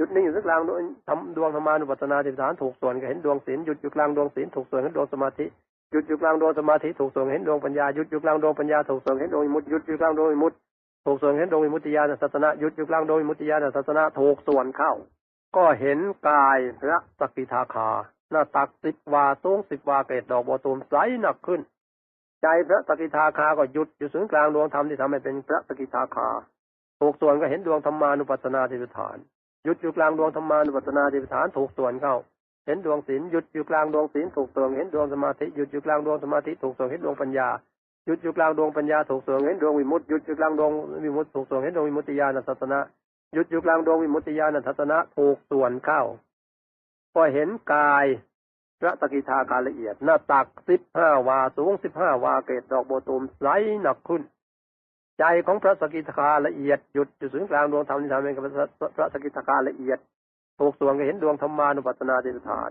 จุดนิ่งอยู่กลางดวงธรรมานุปัสสนาธิฏฐานถูกส่วนก็เห็นดวงศีลหยุดอยู่กลางดวงศีลถูกส่วนเห็นดวงสมาธิหยุดอยู่กลางดวงสมาธิถูกส่วนเห็นดวงปัญญาหยุดอยู่กลางดวงปัญญาถูกส่วนเห็นดวงวิมุตติหยุดอยู่กลางดวงวิมุตติถูกส่วนเห็นดวงวิมุตติญาณทัศนะหยุดอยู่กลางดวงวิมุตติญาณทัศนะถูกส่วนเข้าก็เห็นกายพระสกิทาคาหน้าตัก10 วาสูง10 วาเกศดอกบัวตูมใสหนักขึ้นใจพระสกิทาคาก็หยุดอยู่ศูนย์กลางดวงธรรมที่ทำให้เป็นพระสกิทาคาถูกส่วนก็เห็นดวงธรรมานุปัสสนาธิฏฐานหยุดอยู่กลางดวงธรรมานุปัสสนาธิฏฐานถูกส่วนเข้าเห็นดวงศีลหยุดอยู่กลางดวงศีลถูกส่วนเห็นดวงสมาธิหยุดอยู่กลางดวงสมาธิถูกส่วนเห็นดวงปัญญาหยุดอยู่กลางดวงปัญญาถูกส่วนเห็นดวงวิมุตติหยุดอยู่กลางดวงวิมุตติถูกส่วนเห็นดวงวิมุตติญาณทัศนะหยุดอยู่กลางดวงวิมุตติญาณทัศนะถูกส่วนเข้าก็เห็นกายพระสกิทาคาละเอียดหน้าตัก15 วาสูง15 วาเกศดอกบัวตูมใสหนักขึ้นใจของพระสกิทาคาละเอียดหยุดอยู่ศูนย์กลางดวงธรรมที่ทำให้กับพระสกิทาคาละเอียดถูกส่วนก็เห็นดวงธรรมานุปัสสนาธิฏฐาน